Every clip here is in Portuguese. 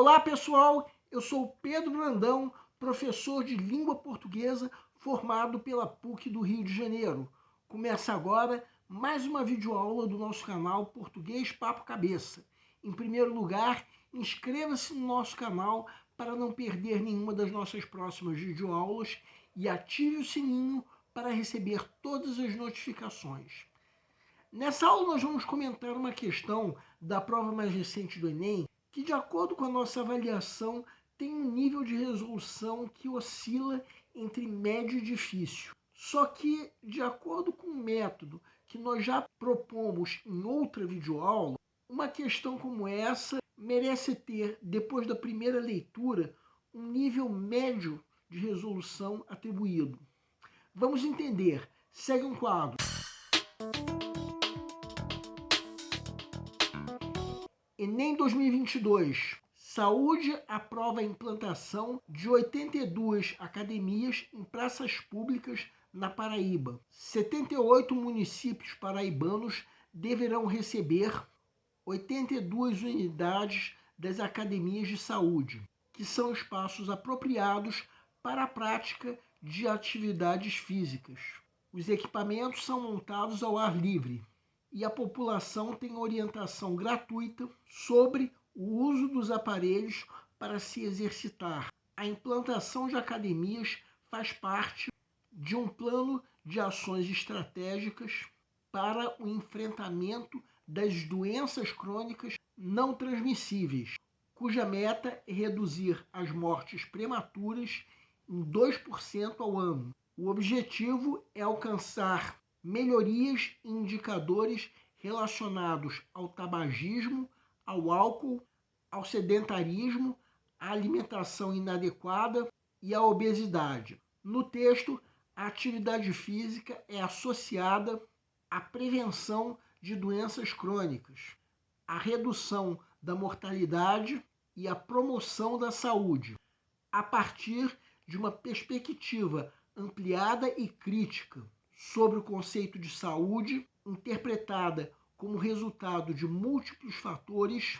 Olá pessoal, eu sou Pedro Brandão, professor de língua portuguesa formado pela PUC do Rio de Janeiro. Começa agora mais uma videoaula do nosso canal Português Papo Cabeça. Em primeiro lugar, inscreva-se no nosso canal para não perder nenhuma das nossas próximas videoaulas e ative o sininho para receber todas as notificações. Nessa aula nós vamos comentar uma questão da prova mais recente do Enem, que de acordo com a nossa avaliação tem um nível de resolução que oscila entre médio e difícil. Só que, de acordo com o método que nós já propomos em outra videoaula, uma questão como essa merece ter, depois da primeira leitura, um nível médio de resolução atribuído. Vamos entender. Segue um quadro. Enem 2022. Saúde aprova a implantação de 82 academias em praças públicas na Paraíba. 78 municípios paraibanos deverão receber 82 unidades das academias de saúde, que são espaços apropriados para a prática de atividades físicas. Os equipamentos são montados ao ar livre e a população tem orientação gratuita sobre o uso dos aparelhos para se exercitar. A implantação de academias faz parte de um plano de ações estratégicas para o enfrentamento das doenças crônicas não transmissíveis, cuja meta é reduzir as mortes prematuras em 2% ao ano. O objetivo é alcançar melhorias em indicadores relacionados ao tabagismo, ao álcool, ao sedentarismo, à alimentação inadequada e à obesidade. No texto, a atividade física é associada à prevenção de doenças crônicas, à redução da mortalidade e à promoção da saúde, a partir de uma perspectiva ampliada e crítica sobre o conceito de saúde, interpretada como resultado de múltiplos fatores.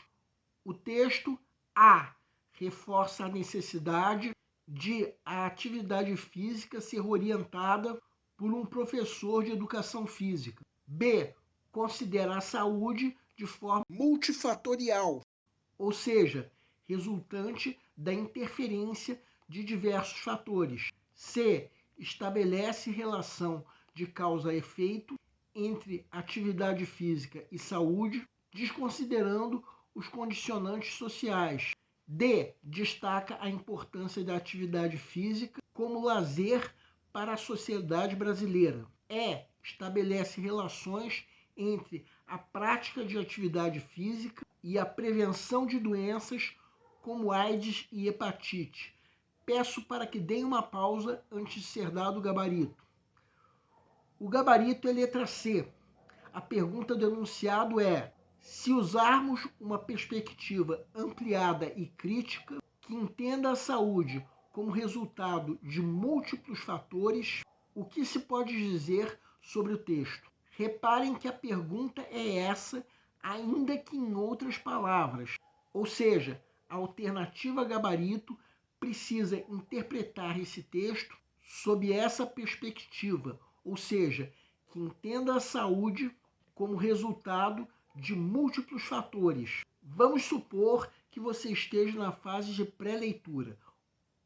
O texto A reforça a necessidade de a atividade física ser orientada por um professor de educação física. B considera a saúde de forma multifatorial, ou seja, resultante da interferência de diversos fatores. C estabelece relação de causa a efeito entre atividade física e saúde, desconsiderando os condicionantes sociais. D destaca a importância da atividade física como lazer para a sociedade brasileira. E estabelece relações entre a prática de atividade física e a prevenção de doenças como AIDS e hepatite. Peço para que deem uma pausa antes de ser dado o gabarito. O gabarito é letra C. A pergunta do enunciado é: se usarmos uma perspectiva ampliada e crítica, que entenda a saúde como resultado de múltiplos fatores, o que se pode dizer sobre o texto? Reparem que a pergunta é essa, ainda que em outras palavras. Ou seja, a alternativa gabarito precisa interpretar esse texto sob essa perspectiva, ou seja, que entenda a saúde como resultado de múltiplos fatores. Vamos supor que você esteja na fase de pré-leitura,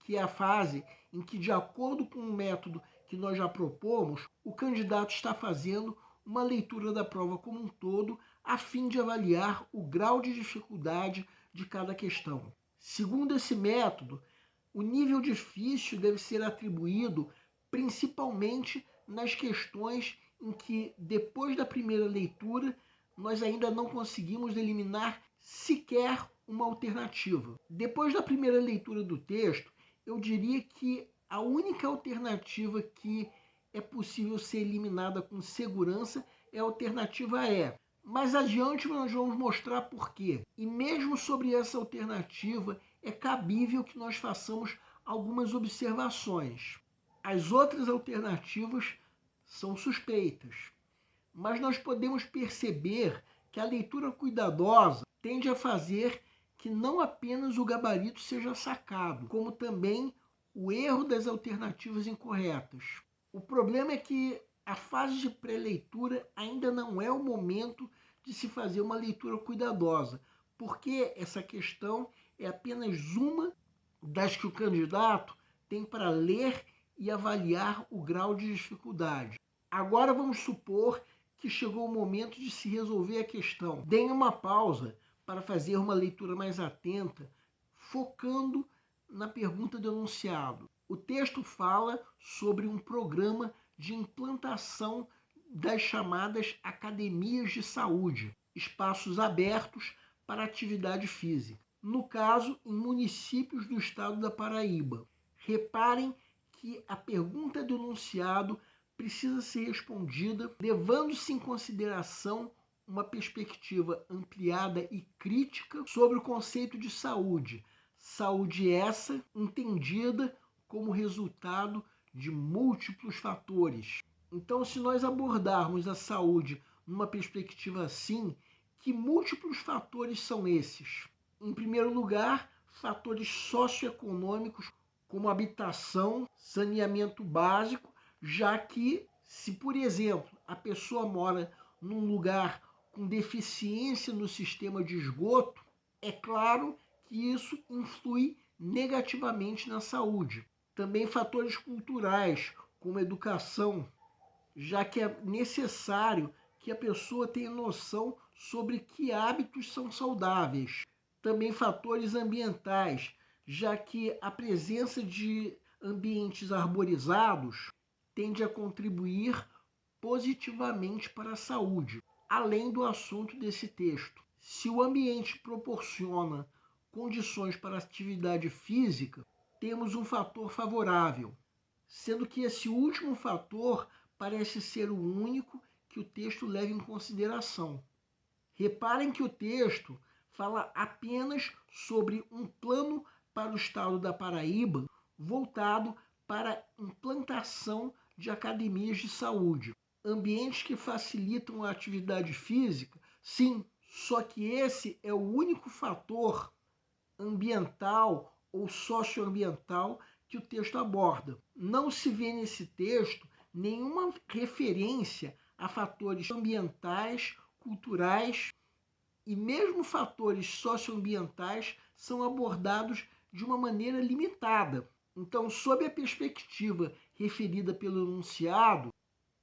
que é a fase em que, de acordo com o método que nós já propomos, o candidato está fazendo uma leitura da prova como um todo, a fim de avaliar o grau de dificuldade de cada questão. Segundo esse método, o nível difícil deve ser atribuído principalmente nas questões em que, depois da primeira leitura, nós ainda não conseguimos eliminar sequer uma alternativa. Depois da primeira leitura do texto, eu diria que a única alternativa que é possível ser eliminada com segurança é a alternativa E. Mais adiante nós vamos mostrar por quê. E mesmo sobre essa alternativa, é cabível que nós façamos algumas observações. As outras alternativas são suspeitas, mas nós podemos perceber que a leitura cuidadosa tende a fazer que não apenas o gabarito seja sacado, como também o erro das alternativas incorretas. O problema é que a fase de pré-leitura ainda não é o momento de se fazer uma leitura cuidadosa, porque essa questão é apenas uma das que o candidato tem para ler e avaliar o grau de dificuldade. Agora vamos supor que chegou o momento de se resolver a questão. Deem uma pausa para fazer uma leitura mais atenta, focando na pergunta do enunciado. O texto fala sobre um programa de implantação das chamadas academias de saúde, espaços abertos para atividade física. No caso, em municípios do estado da Paraíba. Reparem que a pergunta do enunciado precisa ser respondida levando-se em consideração uma perspectiva ampliada e crítica sobre o conceito de saúde. Saúde essa entendida como resultado de múltiplos fatores. Então, se nós abordarmos a saúde numa perspectiva assim, que múltiplos fatores são esses? Em primeiro lugar, fatores socioeconômicos como habitação, saneamento básico, já que se, por exemplo, a pessoa mora num lugar com deficiência no sistema de esgoto, é claro que isso influi negativamente na saúde. Também fatores culturais, como educação, já que é necessário que a pessoa tenha noção sobre que hábitos são saudáveis. Também fatores ambientais, já que a presença de ambientes arborizados tende a contribuir positivamente para a saúde. Além do assunto desse texto, se o ambiente proporciona condições para atividade física, temos um fator favorável, sendo que esse último fator parece ser o único que o texto leva em consideração. Reparem que o texto fala apenas sobre um plano para o estado da Paraíba voltado para a implantação de academias de saúde. Ambientes que facilitam a atividade física, sim, só que esse é o único fator ambiental ou socioambiental que o texto aborda. Não se vê nesse texto nenhuma referência a fatores ambientais, culturais e mesmo fatores socioambientais são abordados de uma maneira limitada. Então, sob a perspectiva referida pelo enunciado,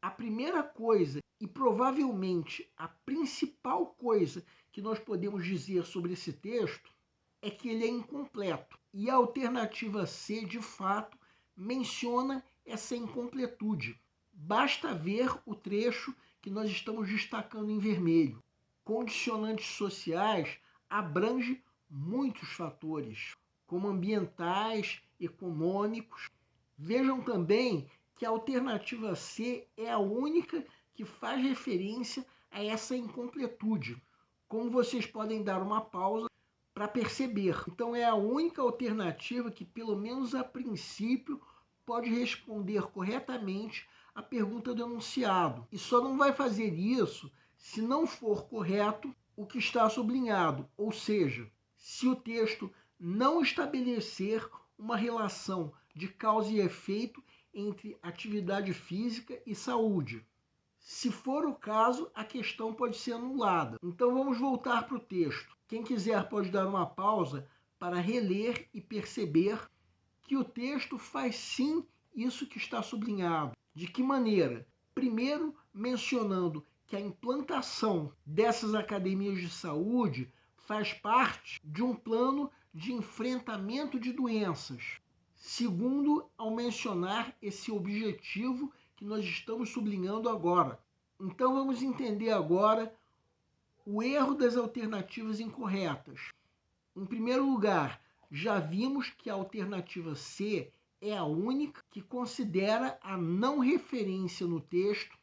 a primeira coisa e provavelmente a principal coisa que nós podemos dizer sobre esse texto é que ele é incompleto. E a alternativa C, de fato, menciona essa incompletude. Basta ver o trecho que nós estamos destacando em vermelho. Condicionantes sociais abrange muitos fatores, como ambientais, econômicos. Vejam também que a alternativa C é a única que faz referência a essa incompletude. Como vocês podem dar uma pausa para perceber. Então é a única alternativa que, pelo menos a princípio, pode responder corretamente a pergunta do enunciado. E só não vai fazer isso se não for correto o que está sublinhado, ou seja, se o texto não estabelecer uma relação de causa e efeito entre atividade física e saúde. Se for o caso, a questão pode ser anulada. Então vamos voltar para o texto. Quem quiser pode dar uma pausa para reler e perceber que o texto faz sim isso que está sublinhado. De que maneira? Primeiro, mencionando que a implantação dessas academias de saúde faz parte de um plano de enfrentamento de doenças. Segundo, ao mencionar esse objetivo que nós estamos sublinhando agora. Então vamos entender agora o erro das alternativas incorretas. Em primeiro lugar, já vimos que a alternativa C é a única que considera a não referência no texto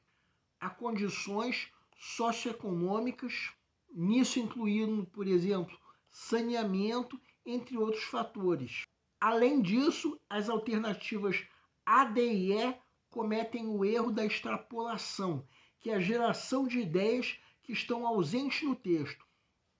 a condições socioeconômicas, nisso incluindo, por exemplo, saneamento, entre outros fatores. Além disso, as alternativas A, D e E cometem o erro da extrapolação, que é a geração de ideias que estão ausentes no texto,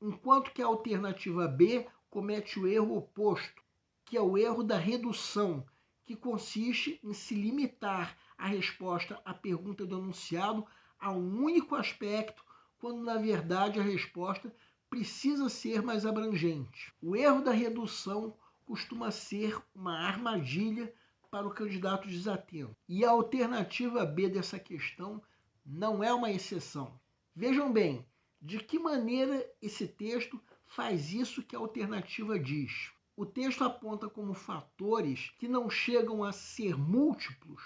enquanto que a alternativa B comete o erro oposto, que é o erro da redução, que consiste em se limitar a resposta à pergunta do enunciado a um único aspecto, quando na verdade a resposta precisa ser mais abrangente. O erro da redução costuma ser uma armadilha para o candidato desatento. E a alternativa B dessa questão não é uma exceção. Vejam bem, de que maneira esse texto faz isso que a alternativa diz. O texto aponta como fatores que não chegam a ser múltiplos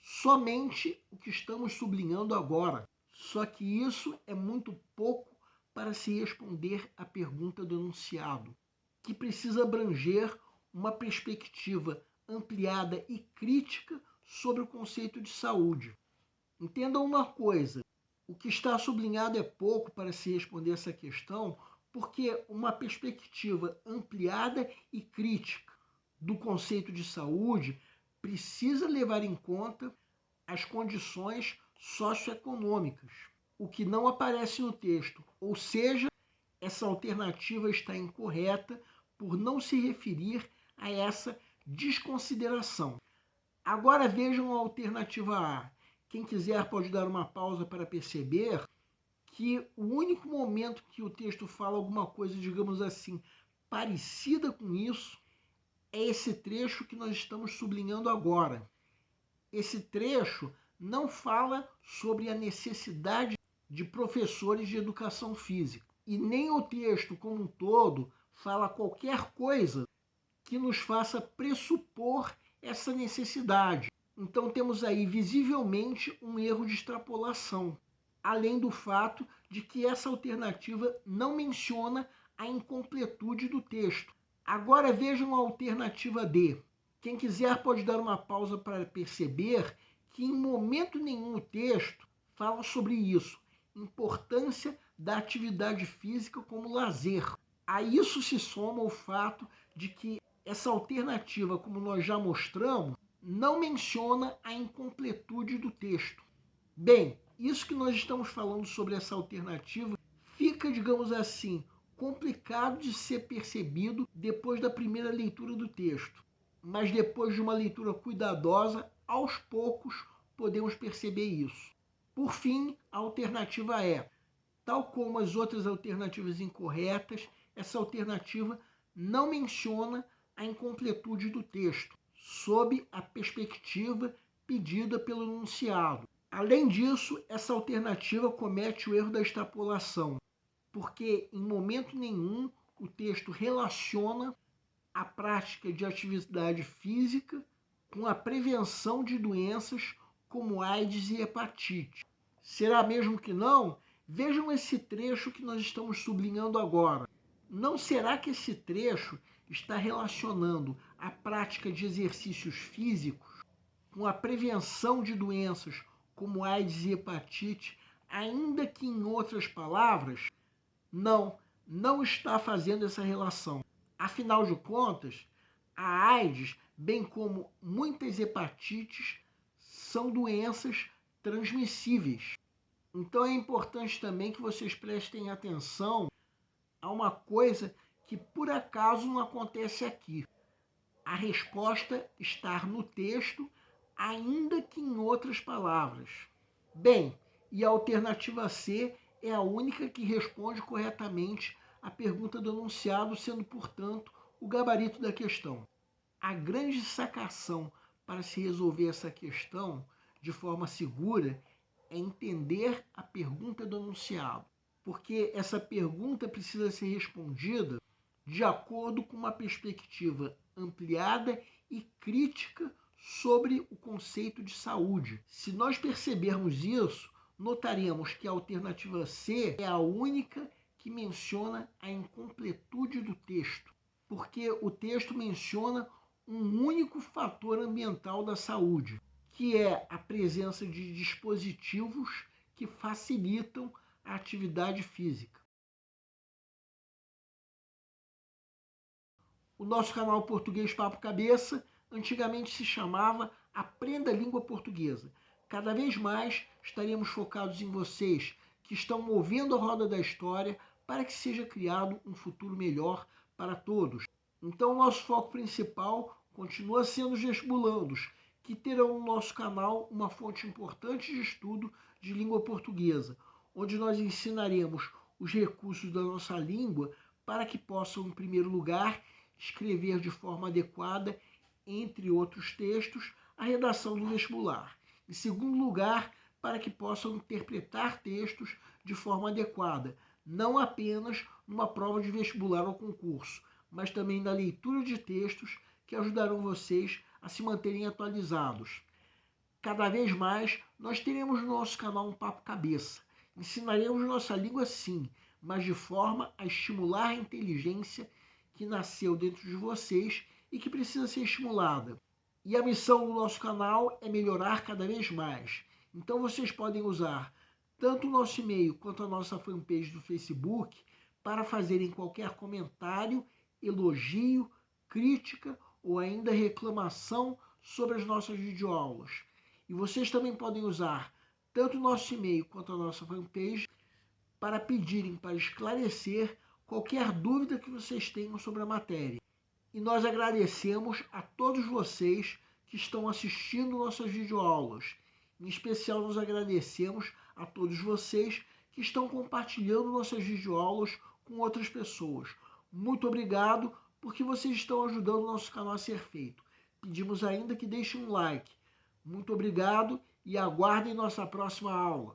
somente o que estamos sublinhando agora. Só que isso é muito pouco para se responder à pergunta do enunciado, que precisa abranger uma perspectiva ampliada e crítica sobre o conceito de saúde. Entendam uma coisa, o que está sublinhado é pouco para se responder essa questão, porque uma perspectiva ampliada e crítica do conceito de saúde precisa levar em conta as condições socioeconômicas, o que não aparece no texto, ou seja, essa alternativa está incorreta por não se referir a essa desconsideração. Agora vejam a alternativa A. Quem quiser pode dar uma pausa para perceber que o único momento que o texto fala alguma coisa, digamos assim, parecida com isso, é esse trecho que nós estamos sublinhando agora. Esse trecho não fala sobre a necessidade de professores de educação física. E nem o texto como um todo fala qualquer coisa que nos faça pressupor essa necessidade. Então temos aí visivelmente um erro de extrapolação, além do fato de que essa alternativa não menciona a incompletude do texto. Agora vejam a alternativa D. Quem quiser pode dar uma pausa para perceber que em momento nenhum o texto fala sobre isso, importância da atividade física como lazer. A isso se soma o fato de que essa alternativa, como nós já mostramos, não menciona a incompletude do texto. Bem, isso que nós estamos falando sobre essa alternativa fica, digamos assim, complicado de ser percebido depois da primeira leitura do texto. Mas depois de uma leitura cuidadosa, aos poucos podemos perceber isso. Por fim, a alternativa é, tal como as outras alternativas incorretas, essa alternativa não menciona a incompletude do texto, sob a perspectiva pedida pelo enunciado. Além disso, essa alternativa comete o erro da extrapolação, porque em momento nenhum o texto relaciona a prática de atividade física com a prevenção de doenças como AIDS e hepatite. Será mesmo que não? Vejam esse trecho que nós estamos sublinhando agora. Não será que esse trecho está relacionando a prática de exercícios físicos com a prevenção de doenças como AIDS e hepatite, ainda que em outras palavras? Não está fazendo essa relação. Afinal de contas, a AIDS, bem como muitas hepatites, são doenças transmissíveis. Então é importante também que vocês prestem atenção a uma coisa que por acaso não acontece aqui. A resposta está no texto, ainda que em outras palavras. Bem, e a alternativa C é a única que responde corretamente à pergunta do enunciado, sendo, portanto, o gabarito da questão. A grande sacação para se resolver essa questão de forma segura é entender a pergunta do enunciado, porque essa pergunta precisa ser respondida de acordo com uma perspectiva ampliada e crítica sobre o conceito de saúde. Se nós percebermos isso, notaremos que a alternativa C é a única que menciona a incompletude do texto, porque o texto menciona um único fator ambiental da saúde, que é a presença de dispositivos que facilitam a atividade física. O nosso canal Português Papo Cabeça antigamente se chamava Aprenda a Língua Portuguesa. Cada vez mais estaremos focados em vocês que estão movendo a roda da história para que seja criado um futuro melhor para todos. Então, o nosso foco principal continua sendo os vestibulandos, que terão no nosso canal uma fonte importante de estudo de língua portuguesa, onde nós ensinaremos os recursos da nossa língua para que possam, em primeiro lugar, escrever de forma adequada, entre outros textos, a redação do vestibular. Em segundo lugar, para que possam interpretar textos de forma adequada, não apenas numa prova de vestibular ou concurso, mas também na leitura de textos que ajudarão vocês a se manterem atualizados. Cada vez mais, nós teremos no nosso canal um Papo Cabeça. Ensinaremos nossa língua sim, mas de forma a estimular a inteligência que nasceu dentro de vocês e que precisa ser estimulada. E a missão do nosso canal é melhorar cada vez mais. Então vocês podem usar tanto o nosso e-mail quanto a nossa fanpage do Facebook para fazerem qualquer comentário, elogio, crítica ou ainda reclamação sobre as nossas videoaulas. E vocês também podem usar tanto o nosso e-mail quanto a nossa fanpage para pedirem para esclarecer qualquer dúvida que vocês tenham sobre a matéria. E nós agradecemos a todos vocês que estão assistindo nossas videoaulas. Em especial, nós agradecemos a todos vocês que estão compartilhando nossas videoaulas com outras pessoas. Muito obrigado, porque vocês estão ajudando o nosso canal a ser feito. Pedimos ainda que deixem um like. Muito obrigado e aguardem nossa próxima aula.